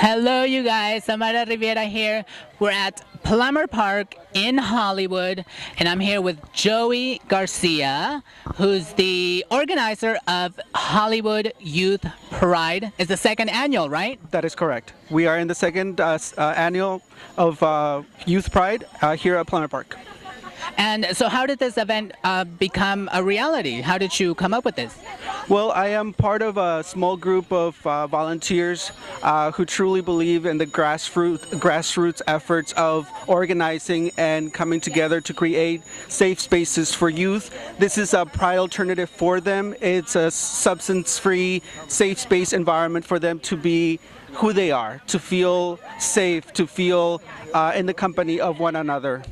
Hello, you guys. Samara Riviera here. We're at Plummer Park in Hollywood, and I'm here with Joey Garcia, who's the organizer of Hollywood Youth Pride. It's the second annual, right? That is correct. We are in the second annual of Youth Pride here at Plummer Park. And so, how did this event become a reality? How did you come up with this? Well, I am part of a small group of volunteers who truly believe in the grassroots efforts of organizing and coming together to create safe spaces for youth. This is a pride alternative for them. It's a substance-free, safe space environment for them to be who they are, to feel safe, to feel in the company of one another.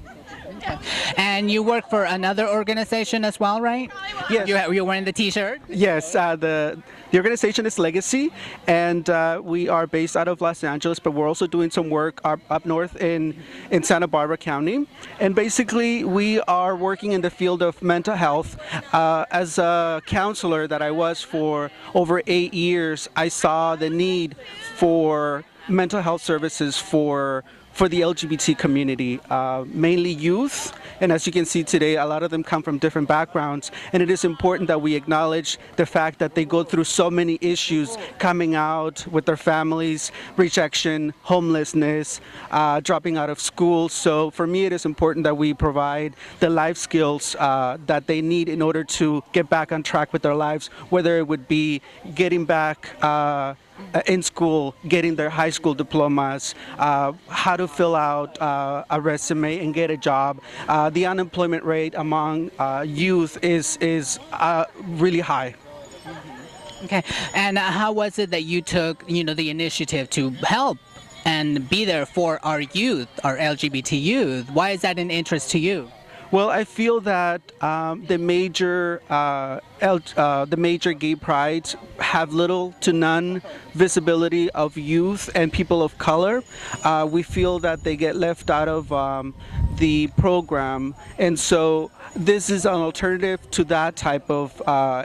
And you work for another organization as well, right? Yes. You're wearing the T-shirt? Yes, the organization is Legacy, and we are based out of Los Angeles, but we're also doing some work up north in Santa Barbara County. And basically, we are working in the field of mental health. As a counselor that I was for over 8 years, I saw the need for mental health services for the LGBT community, mainly youth. And as you can see today, a lot of them come from different backgrounds. And it is important that we acknowledge the fact that they go through so many issues coming out with their families, rejection, homelessness, dropping out of school. So for me, it is important that we provide the life skills that they need in order to get back on track with their lives, whether it would be getting back in school, getting their high school diplomas, how to fill out a resume and get a job. The unemployment rate among youth is really high. Okay. And how was it that you took, the initiative to help and be there for our youth, our LGBT youth? Why is that an interest to you? Well, I feel that the major gay prides have little to none visibility of youth and people of color. We feel that they get left out of the program, and so this is an alternative to that type of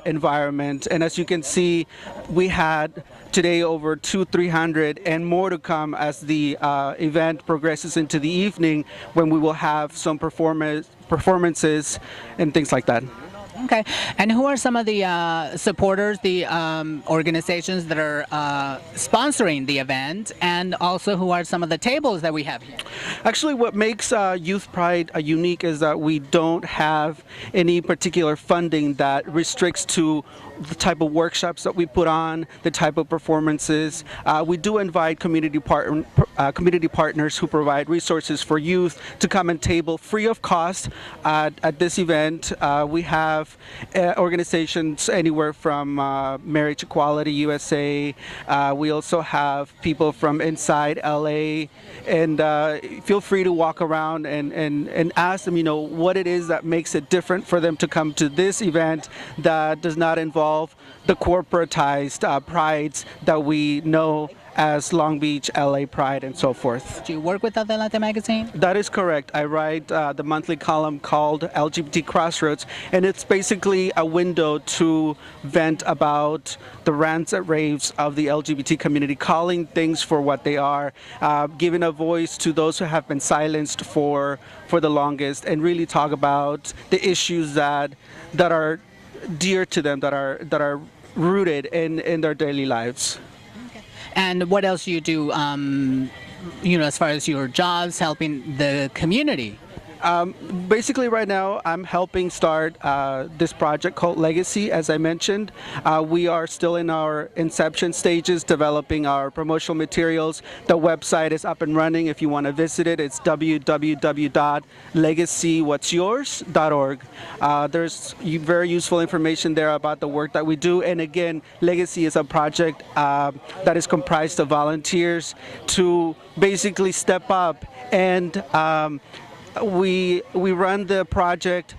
environment. And as you can see, we had today over 300 and more to come as the event progresses into the evening, when we will have some performances and things like that. Okay. And who are some of the supporters, the organizations that are sponsoring the event, and also who are some of the tables that we have here? Actually, what makes Youth Pride unique is that we don't have any particular funding that restricts to the type of workshops that we put on, the type of performances. We do invite community partners who provide resources for youth to come and table free of cost at this event. We have organizations anywhere from Marriage Equality USA. We also have people from inside LA, and feel free to walk around and ask them, what it is that makes it different for them to come to this event that does not involve the corporatized prides that we know as Long Beach, LA Pride, and so forth. Do you work with Adelante magazine? That is correct. I write the monthly column called LGBT Crossroads, and it's basically a window to vent about the rants and raves of the LGBT community, calling things for what they are, giving a voice to those who have been silenced for the longest, and really talk about the issues that are dear to them, that are rooted in their daily lives. And what else do you do, as far as your jobs, helping the community? Basically, right now, I'm helping start this project called Legacy, as I mentioned. We are still in our inception stages, developing our promotional materials. The website is up and running. If you want to visit it, it's www.legacywhatsyours.org. There's very useful information there about the work that we do. And again, Legacy is a project that is comprised of volunteers to basically step up and we run the project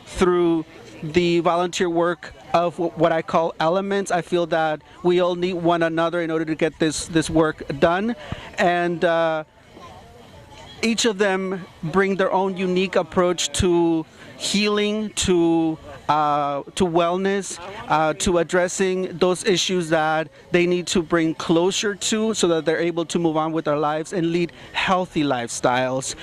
through the volunteer work of what I call elements. I feel that we all need one another in order to get this work done, and each of them bring their own unique approach to healing, to to wellness, to addressing those issues that they need to bring closure to so that they're able to move on with their lives and lead healthy lifestyles.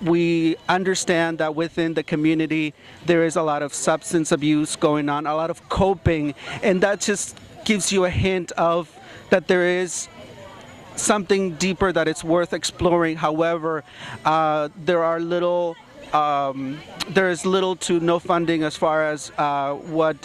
We understand that within the community there is a lot of substance abuse going on, a lot of coping, and that just gives you a hint of that there is something deeper that it's worth exploring. However, there is little to no funding as far as what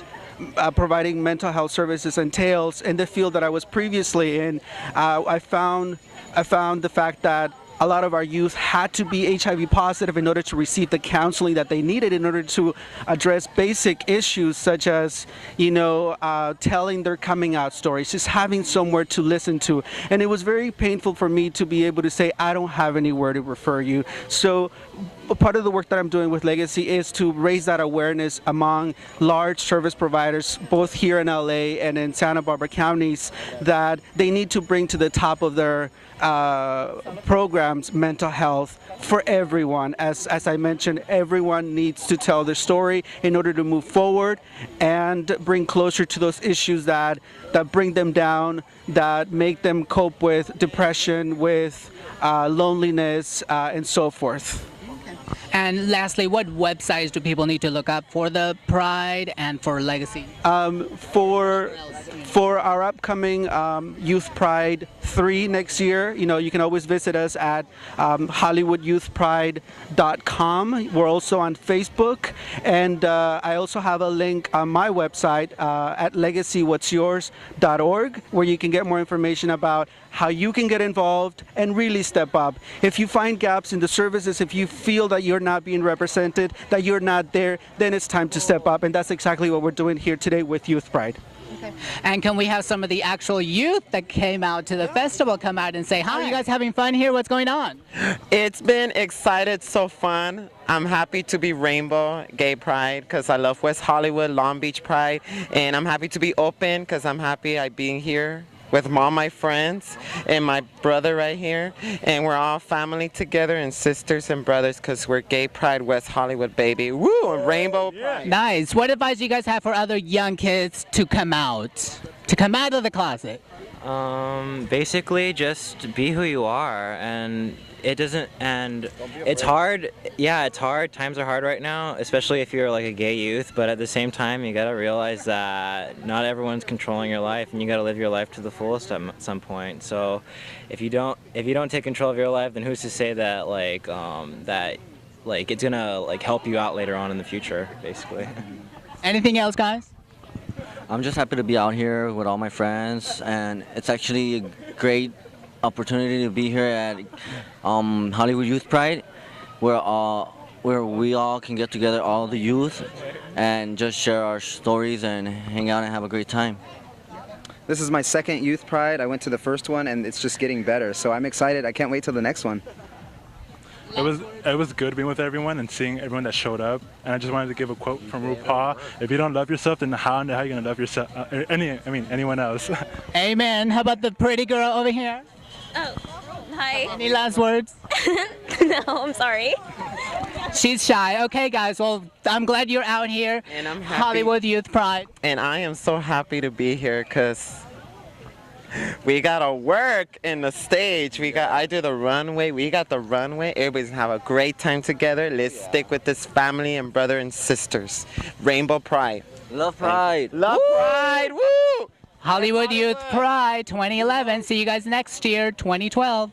providing mental health services entails. In the field that I was previously in, I found the fact that a lot of our youth had to be HIV positive in order to receive the counseling that they needed in order to address basic issues such as, telling their coming out stories, just having somewhere to listen to. And it was very painful for me to be able to say, I don't have anywhere to refer you. So part of the work that I'm doing with Legacy is to raise that awareness among large service providers, both here in LA and in Santa Barbara counties, that they need to bring to the top of their programs mental health for everyone. As I mentioned, everyone needs to tell their story in order to move forward and bring closure to those issues that bring them down, that make them cope with depression, with loneliness, and so forth. And lastly, what websites do people need to look up for the Pride and for Legacy? For our upcoming Youth Pride 3 next year, you can always visit us at HollywoodYouthPride.com. We're also on Facebook, and I also have a link on my website at LegacyWhat'sYours.org, where you can get more information about how you can get involved and really step up. If you find gaps in the services, if you feel that you're not being represented, that you're not there, then it's time to step up, and that's exactly what we're doing here today with Youth Pride. Okay. And can we have some of the actual youth that came out to the festival come out and say, hi, are you guys having fun here? What's going on? It's been excited, so fun. I'm happy to be Rainbow Gay Pride because I love West Hollywood, Long Beach Pride, and I'm happy to be open because I'm happy I'm being here with all my friends and my brother right here, and we're all family together and sisters and brothers because we're Gay Pride West Hollywood, baby. Woo! And Rainbow Pride. Nice. What advice do you guys have for other young kids to come out of the closet? Basically just be who you are, and it's hard. Yeah, it's hard. Times are hard right now, especially if you're like a gay youth, but at the same time you gotta realize that not everyone's controlling your life, and you gotta live your life to the fullest at some point. So if you don't take control of your life, then who's to say that it's gonna help you out later on in the future, basically. Anything else, guys? I'm just happy to be out here with all my friends, and it's actually a great opportunity to be here at Hollywood Youth Pride, where we all can get together, all the youth, and just share our stories and hang out and have a great time. This is my second Youth Pride. I went to the first one, and it's just getting better. So I'm excited. I can't wait till the next one. It was good being with everyone and seeing everyone that showed up. And I just wanted to give a quote from RuPaul: "If you don't love yourself, then how are you gonna love yourself? Anyone else?" Amen. How about the pretty girl over here? Oh, hi. Any last words? No, I'm sorry. She's shy. Okay, guys. Well, I'm glad you're out here. And I'm happy. Hollywood Youth Pride. And I am so happy to be here because we gotta work in the stage. I do the runway. We got the runway. Everybody's gonna have a great time together. Let's stick with this family and brother and sisters. Rainbow Pride. Love Pride. Love Pride. Woo! Hollywood Youth Pride 2011. See you guys next year, 2012.